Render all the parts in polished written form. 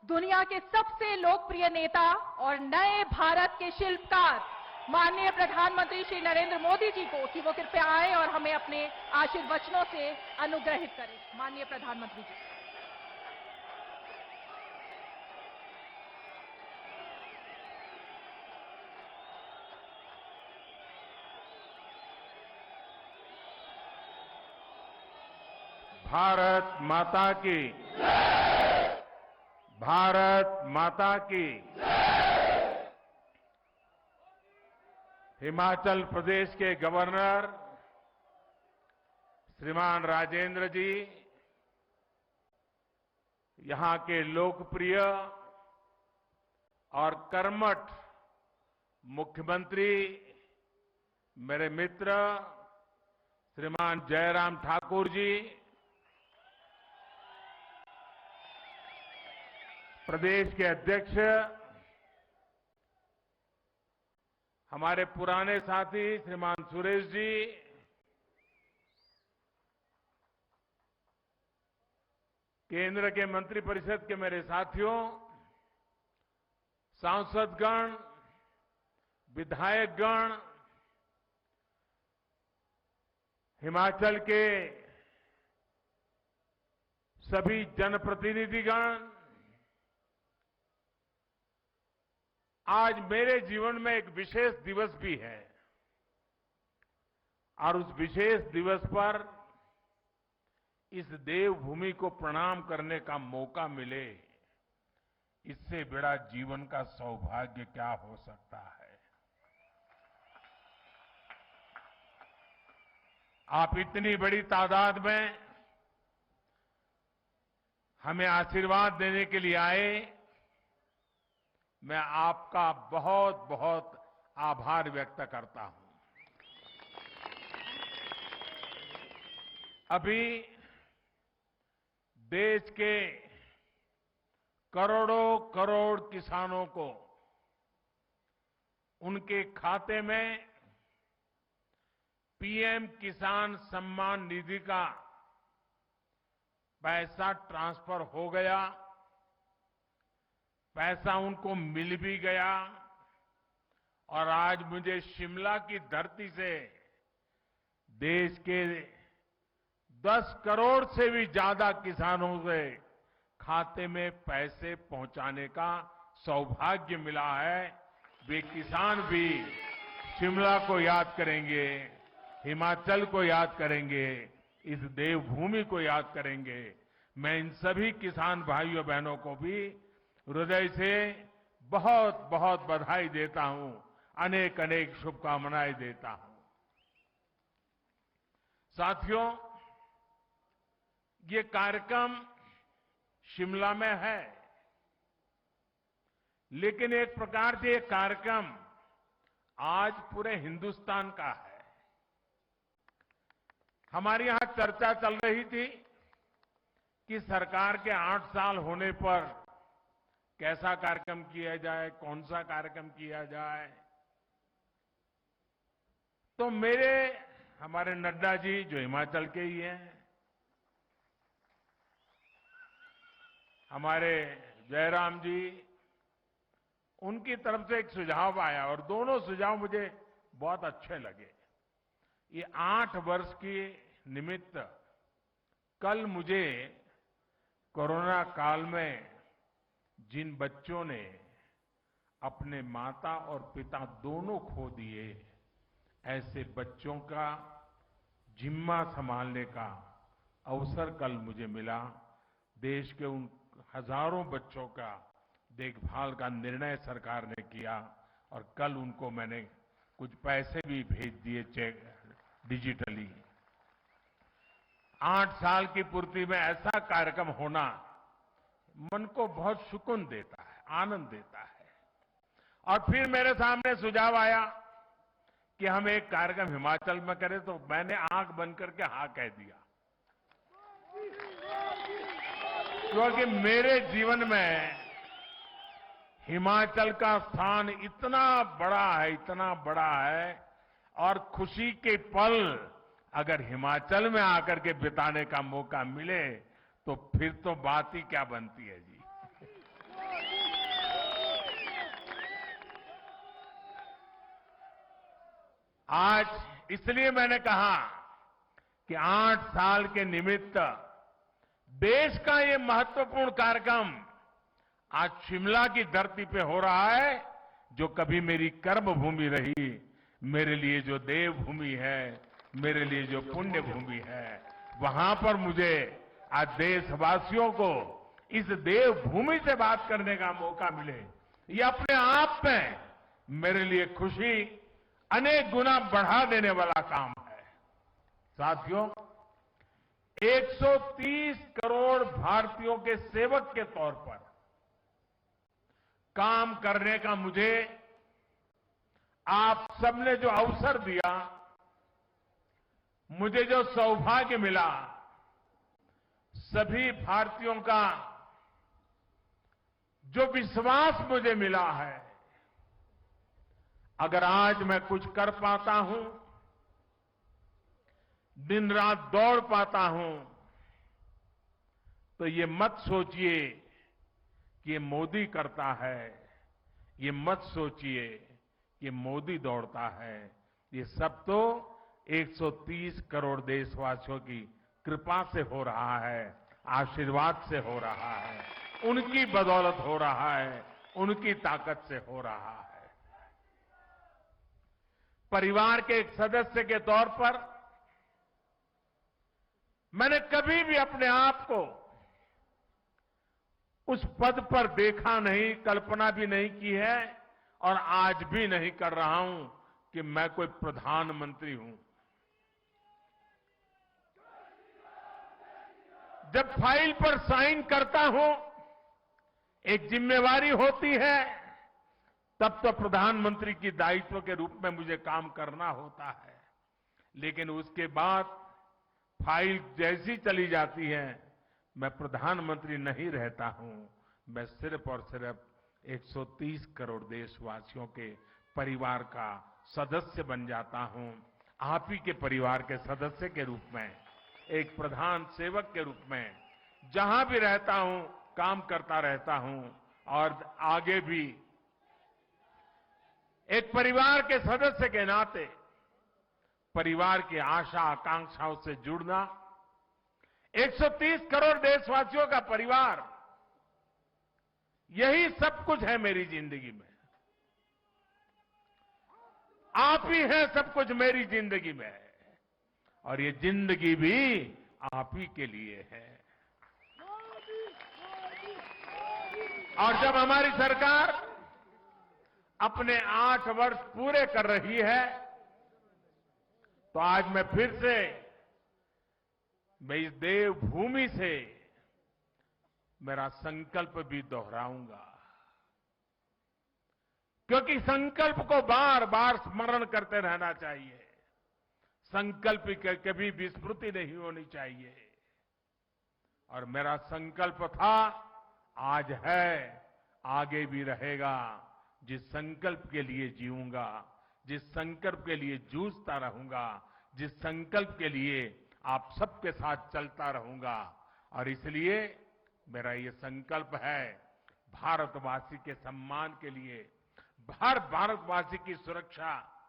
दुनिया के सबसे लोकप्रिय नेता और नए भारत के शिल्पकार माननीय प्रधानमंत्री श्री नरेंद्र मोदी जी को कि वो कृपया आए और हमें अपने आशीर्वचनों से अनुग्रहित करें। माननीय प्रधानमंत्री जी। भारत माता की, भारत माता की। हिमाचल प्रदेश के गवर्नर श्रीमान राजेंद्र जी, यहां के लोकप्रिय और कर्मठ मुख्यमंत्री मेरे मित्र श्रीमान जयराम ठाकुर जी, प्रदेश के अध्यक्ष हमारे पुराने साथी श्रीमान सुरेश जी, केंद्र के मंत्रिपरिषद के मेरे साथियों, सांसदगण, विधायकगण, हिमाचल के सभी जनप्रतिनिधिगण, आज मेरे जीवन में एक विशेष दिवस भी है और उस विशेष दिवस पर इस देवभूमि को प्रणाम करने का मौका मिले, इससे बड़ा जीवन का सौभाग्य क्या हो सकता है। आप इतनी बड़ी तादाद में हमें आशीर्वाद देने के लिए आए, मैं आपका बहुत बहुत आभार व्यक्त करता हूं। अभी देश के करोड़ों करोड़ किसानों को उनके खाते में पीएम किसान सम्मान निधि का पैसा ट्रांसफर हो गया, पैसा उनको मिल भी गया और आज मुझे शिमला की धरती से देश के 10 करोड़ से भी ज्यादा किसानों से खाते में पैसे पहुंचाने का सौभाग्य मिला है। वे किसान भी शिमला को याद करेंगे, हिमाचल को याद करेंगे, इस देवभूमि को याद करेंगे। मैं इन सभी किसान भाइयों बहनों को भी हृदय से बहुत बहुत बधाई देता हूं, अनेक अनेक शुभकामनाएं देता हूं। साथियों, ये कार्यक्रम शिमला में है, लेकिन एक प्रकार से ये कार्यक्रम आज पूरे हिंदुस्तान का है। हमारे यहां चर्चा चल रही थी कि सरकार के 8 साल होने पर कैसा कार्यक्रम किया जाए, कौन सा कार्यक्रम किया जाए। तो हमारे नड्डा जी जो हिमाचल के ही हैं, हमारे जयराम जी, उनकी तरफ से एक सुझाव आया और दोनों सुझाव मुझे बहुत अच्छे लगे। ये 8 वर्ष की निमित्त कल मुझे कोरोना काल में जिन बच्चों ने अपने माता और पिता दोनों खो दिए, ऐसे बच्चों का जिम्मा संभालने का अवसर कल मुझे मिला। देश के उन हजारों बच्चों का देखभाल का निर्णय सरकार ने किया और कल उनको मैंने कुछ पैसे भी भेज दिए चेक डिजिटली। 8 साल की पूर्ति में ऐसा कार्यक्रम होना मन को बहुत सुकून देता है, आनंद देता है। और फिर मेरे सामने सुझाव आया कि हम एक कार्यक्रम हिमाचल में करें, तो मैंने आंख बंद करके हाँ कह दिया, क्योंकि मेरे जीवन में हिमाचल का स्थान इतना बड़ा है, इतना बड़ा है, और खुशी के पल अगर हिमाचल में आकर के बिताने का मौका मिले तो फिर तो बात ही क्या बनती है जी। आज इसलिए मैंने कहा कि 8 साल के निमित्त देश का ये महत्वपूर्ण कार्यक्रम आज शिमला की धरती पे हो रहा है, जो कभी मेरी कर्म भूमि रही, मेरे लिए जो देवभूमि है, मेरे लिए जो पुण्य भूमि है, वहां पर मुझे आज देशवासियों को इस देवभूमि से बात करने का मौका मिले, ये अपने आप में मेरे लिए खुशी अनेक गुना बढ़ा देने वाला काम है। साथियों, 130 करोड़ भारतीयों के सेवक के तौर पर काम करने का मुझे आप सबने जो अवसर दिया, मुझे जो सौभाग्य मिला, सभी भारतीयों का जो विश्वास मुझे मिला है, अगर आज मैं कुछ कर पाता हूं, दिन रात दौड़ पाता हूं, तो ये मत सोचिए कि ये मोदी करता है, ये मत सोचिए कि मोदी दौड़ता है। ये सब तो 130 करोड़ देशवासियों की कृपा से हो रहा है, आशीर्वाद से हो रहा है, उनकी बदौलत हो रहा है, उनकी ताकत से हो रहा है। परिवार के एक सदस्य के तौर पर मैंने कभी भी अपने आप को उस पद पर देखा नहीं, कल्पना भी नहीं की है और आज भी नहीं कर रहा हूं कि मैं कोई प्रधानमंत्री हूं। जब फाइल पर साइन करता हूं, एक जिम्मेवारी होती है, तब तो प्रधानमंत्री की दायित्व के रूप में मुझे काम करना होता है। लेकिन उसके बाद फाइल जैसी चली जाती है, मैं प्रधानमंत्री नहीं रहता हूं। मैं सिर्फ और सिर्फ 130 करोड़ देशवासियों के परिवार का सदस्य बन जाता हूं। आप ही के परिवार के सदस्य के रूप में, एक प्रधान सेवक के रूप में जहां भी रहता हूं, काम करता रहता हूं और आगे भी एक परिवार के सदस्य के नाते परिवार की आशा आकांक्षाओं से जुड़ना, 130 करोड़ देशवासियों का परिवार, यही सब कुछ है मेरी जिंदगी में। आप ही हैं सब कुछ मेरी जिंदगी में, और ये जिंदगी भी आप ही के लिए है। और जब हमारी सरकार अपने 8 वर्ष पूरे कर रही है, तो आज मैं फिर से इस देवभूमि से मेरा संकल्प भी दोहराऊंगा, क्योंकि संकल्प को बार बार स्मरण करते रहना चाहिए। संकल्प की कभी विस्मृति नहीं होनी चाहिए। और मेरा संकल्प था, आज है, आगे भी रहेगा। जिस संकल्प के लिए जीऊंगा, जिस संकल्प के लिए जूझता रहूंगा, जिस संकल्प के लिए आप सबके साथ चलता रहूंगा। और इसलिए मेरा ये संकल्प है, भारतवासी के सम्मान के लिए, हर भारतवासी की सुरक्षा,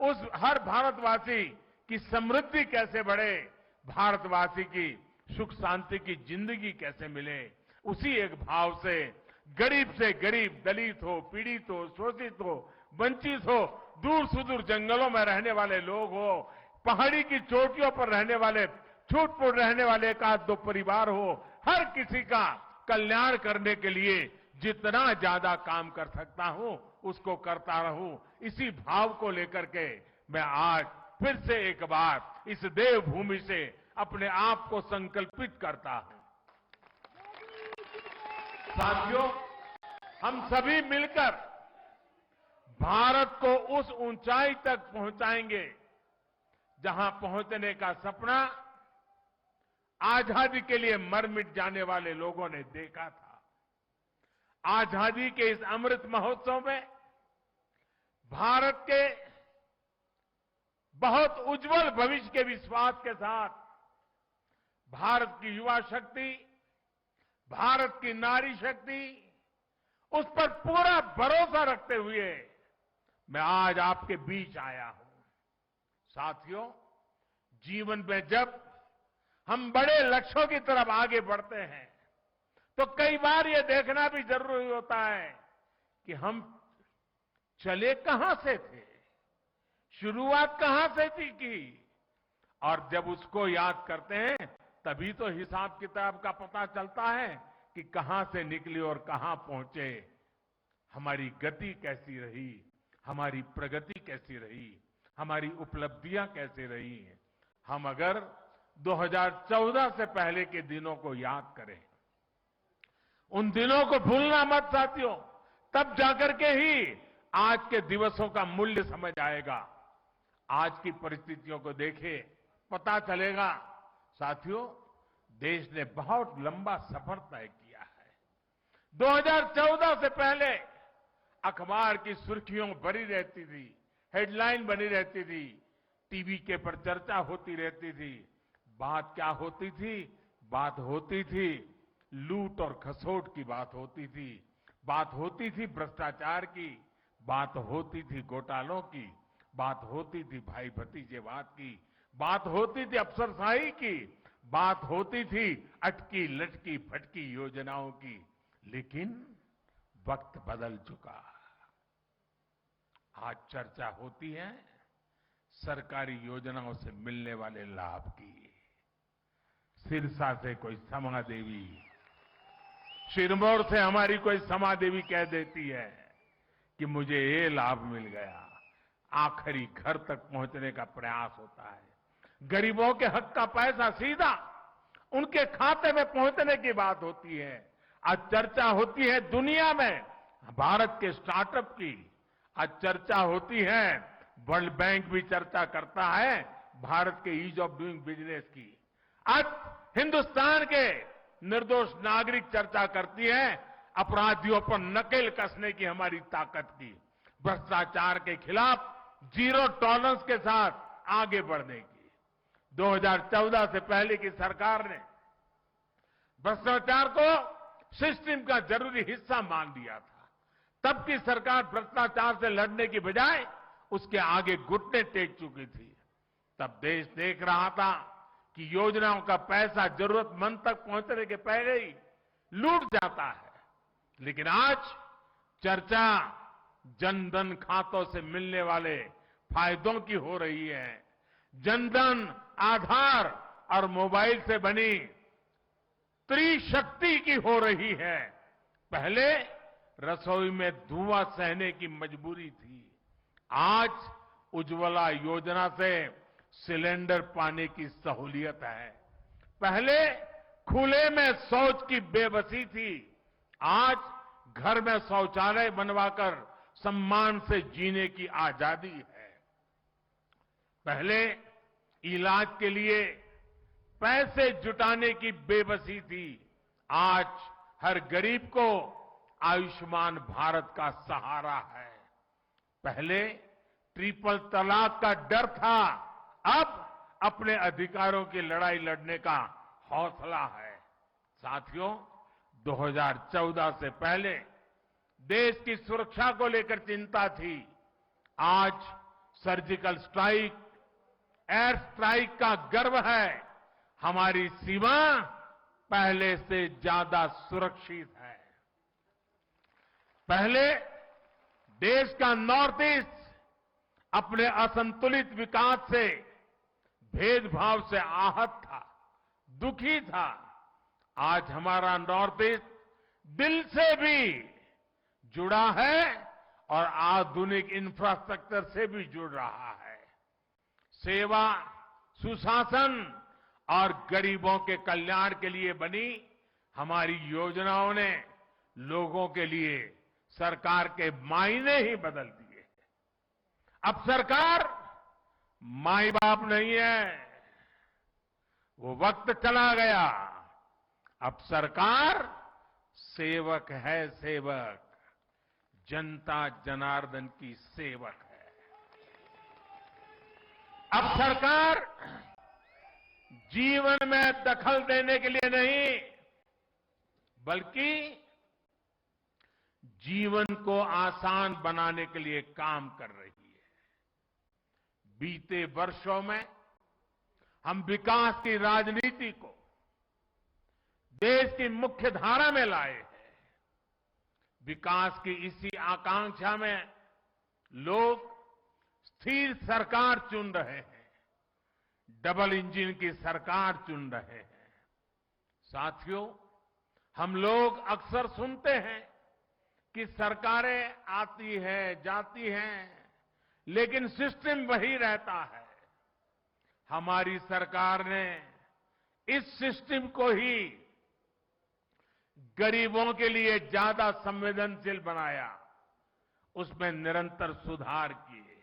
उस हर भारतवासी की समृद्धि कैसे बढ़े, भारतवासी की सुख शांति की जिंदगी कैसे मिले, उसी एक भाव से गरीब, दलित हो, पीड़ित हो, शोषित हो, वंचित हो, दूर सुदूर जंगलों में रहने वाले लोग हो, पहाड़ी की चोटियों पर रहने वाले, छूट-फूट रहने वाले एक आध दो परिवार हो, हर किसी का कल्याण करने के लिए जितना ज्यादा काम कर सकता हूं, उसको करता रहूं। इसी भाव को लेकर के मैं आज फिर से एक बार इस देवभूमि से अपने आप को संकल्पित करता हूं। साथियों, हम सभी मिलकर भारत को उस ऊंचाई तक पहुंचाएंगे जहां पहुंचने का सपना आजादी के लिए मर मिट जाने वाले लोगों ने देखा था। आजादी के इस अमृत महोत्सव में भारत के बहुत उज्जवल भविष्य के विश्वास के साथ भारत की युवा शक्ति, भारत की नारी शक्ति, उस पर पूरा भरोसा रखते हुए मैं आज आपके बीच आया हूं। साथियों, जीवन में जब हम बड़े लक्ष्यों की तरफ आगे बढ़ते हैं तो कई बार ये देखना भी जरूरी होता है कि हम चले कहां से थे, शुरुआत कहां से थी की, और जब उसको याद करते हैं तभी तो हिसाब किताब का पता चलता है कि कहां से निकले और कहां पहुंचे, हमारी गति कैसी रही, हमारी प्रगति कैसी रही, हमारी उपलब्धियां कैसी रही हैं। हम अगर 2014 से पहले के दिनों को याद करें, उन दिनों को भूलना मत साथियों, तब जाकर के ही आज के दिवसों का मूल्य समझ आएगा। आज की परिस्थितियों को देखे पता चलेगा साथियों, देश ने बहुत लंबा सफर तय किया है। 2014 से पहले अखबार की सुर्खियों भरी रहती थी, हेडलाइन बनी रहती थी, टीवी के पर चर्चा होती रहती थी। बात क्या होती थी? बात होती थी लूट और खसोट की बात होती थी, बात होती थी भ्रष्टाचार की, बात होती थी घोटालों की, बात होती थी भाई भतीजेवाद की, बात होती थी अफसरशाही की, बात होती थी अटकी लटकी फटकी योजनाओं की। लेकिन वक्त बदल चुका। आज चर्चा होती है सरकारी योजनाओं से मिलने वाले लाभ की। सिरसा से कोई समा देवी, सिरमौर से हमारी कोई समा देवी कह देती है कि मुझे ये लाभ मिल गया। आखिरी घर तक पहुंचने का प्रयास होता है। गरीबों के हक का पैसा सीधा उनके खाते में पहुंचने की बात होती है। आज चर्चा होती है दुनिया में भारत के स्टार्टअप की, आज चर्चा होती है, वर्ल्ड बैंक भी चर्चा करता है भारत के ईज ऑफ डूइंग बिजनेस की। आज हिंदुस्तान के निर्दोष नागरिक चर्चा करती है अपराधियों पर नकेल कसने की हमारी ताकत की, भ्रष्टाचार के खिलाफ जीरो टॉलरेंस के साथ आगे बढ़ने की। 2014 से पहले की सरकार ने भ्रष्टाचार को सिस्टम का जरूरी हिस्सा मान लिया था। तब की सरकार भ्रष्टाचार से लड़ने की बजाय उसके आगे घुटने टेक चुकी थी। तब देश देख रहा था कि योजनाओं का पैसा जरूरतमंद तक पहुंचने के पहले ही लूट जाता है। लेकिन आज चर्चा जनधन खातों से मिलने वाले फायदों की हो रही है। जनधन, आधार और मोबाइल से बनी त्रिशक्ति की हो रही है। पहले रसोई में धुआं सहने की मजबूरी थी, आज उज्ज्वला योजना से सिलेंडर पाने की सहूलियत है। पहले खुले में शौच की बेबसी थी, आज घर में शौचालय बनवाकर सम्मान से जीने की आजादी है। पहले इलाज के लिए पैसे जुटाने की बेबसी थी, आज हर गरीब को आयुष्मान भारत का सहारा है। पहले ट्रिपल तलाक का डर था, अब अपने अधिकारों की लड़ाई लड़ने का हौसला है। साथियों, 2014 से पहले देश की सुरक्षा को लेकर चिंता थी, आज सर्जिकल स्ट्राइक, एयर स्ट्राइक का गर्व है। हमारी सीमा पहले से ज्यादा सुरक्षित है। पहले देश का नॉर्थ ईस्ट अपने असंतुलित विकास से, भेदभाव से आहत था, दुखी था। आज हमारा नॉर्थ ईस्ट दिल से भी जुड़ा है और आधुनिक इंफ्रास्ट्रक्चर से भी जुड़ रहा है। सेवा, सुशासन और गरीबों के कल्याण के लिए बनी हमारी योजनाओं ने लोगों के लिए सरकार के मायने ही बदल दिए। अब सरकार माई बाप नहीं है, वो वक्त चला गया। अब सरकार सेवक है, सेवक, जनता जनार्दन की सेवक है। अब सरकार जीवन में दखल देने के लिए नहीं, बल्कि जीवन को आसान बनाने के लिए काम कर रही है। बीते वर्षों में हम विकास की राजनीति को देश की मुख्य धारा में लाए हैं। विकास की इसी आकांक्षा में लोग स्थिर सरकार चुन रहे हैं, डबल इंजन की सरकार चुन रहे हैं। साथियों, हम लोग अक्सर सुनते हैं कि सरकारें आती हैं, जाती हैं, लेकिन सिस्टम वही रहता है। हमारी सरकार ने इस सिस्टम को ही गरीबों के लिए ज्यादा संवेदनशील बनाया, उसमें निरंतर सुधार किए।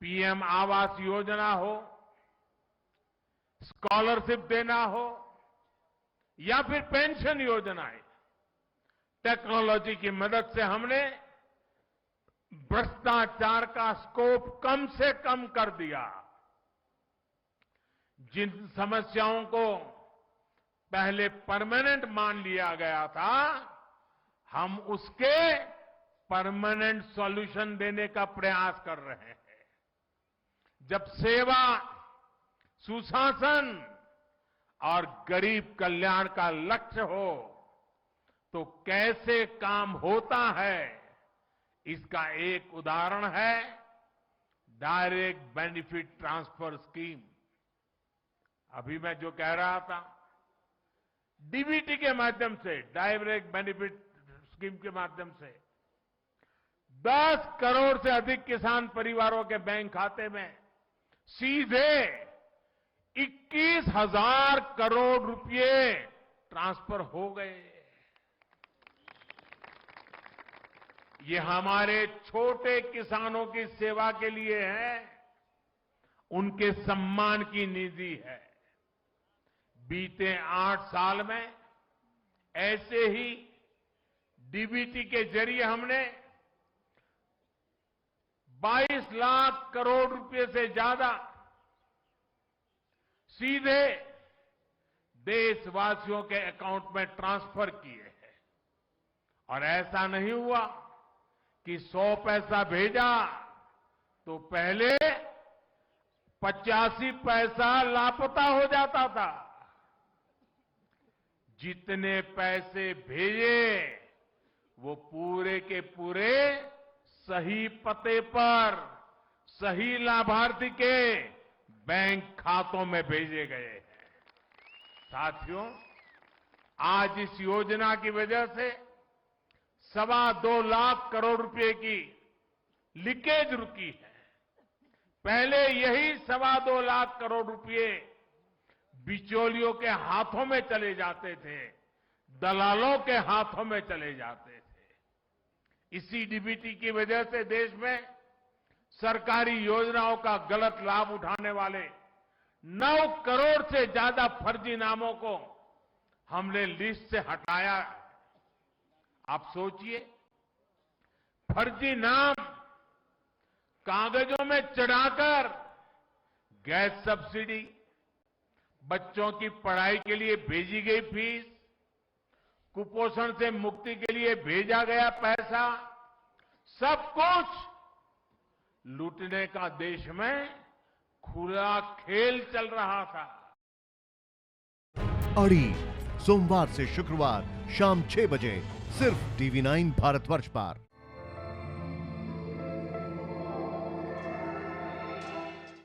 पीएम आवास योजना हो, स्कॉलरशिप देना हो या फिर पेंशन योजनाएं, टेक्नोलॉजी की मदद से हमने भ्रष्टाचार का स्कोप कम से कम कर दिया। जिन समस्याओं को पहले परमानेंट मान लिया गया था, हम उसके परमानेंट सॉल्यूशन देने का प्रयास कर रहे हैं। जब सेवा, सुशासन और गरीब कल्याण का लक्ष्य हो तो कैसे काम होता है, इसका एक उदाहरण है डायरेक्ट बेनिफिट ट्रांसफर स्कीम। अभी मैं जो कह रहा था, डीबीटी के माध्यम से, डायरेक्ट बेनिफिट स्कीम के माध्यम से 10 करोड़ से अधिक किसान परिवारों के बैंक खाते में सीधे 21,000 करोड़ रुपए ट्रांसफर हो गए। ये हमारे छोटे किसानों की सेवा के लिए है, उनके सम्मान की निधि है। बीते 8 साल में ऐसे ही डीबीटी के जरिए हमने 22 लाख करोड़ रुपए से ज्यादा सीधे देशवासियों के अकाउंट में ट्रांसफर किए हैं। और ऐसा नहीं हुआ कि 100 पैसा भेजा तो पहले 85 पैसा लापता हो जाता था। जितने पैसे भेजे वो पूरे के पूरे सही पते पर, सही लाभार्थी के बैंक खातों में भेजे गए हैं। साथियों, आज इस योजना की वजह से 2.25 लाख करोड़ रुपए की लीकेज रुकी है। पहले यही 2.25 लाख करोड़ रुपए बिचौलियों के हाथों में चले जाते थे, दलालों के हाथों में चले जाते थे। इसी डीबीटी की वजह से देश में सरकारी योजनाओं का गलत लाभ उठाने वाले 9 करोड़ से ज्यादा फर्जी नामों को हमने लिस्ट से हटाया। आप सोचिए, फर्जी नाम कागजों में चढ़ाकर गैस सब्सिडी, बच्चों की पढ़ाई के लिए भेजी गई फीस, कुपोषण से मुक्ति के लिए भेजा गया पैसा, सब कुछ लूटने का देश में खुला खेल चल रहा था। अड़ी सोमवार से शुक्रवार शाम 6 बजे सिर्फ TV9 भारतवर्ष पर।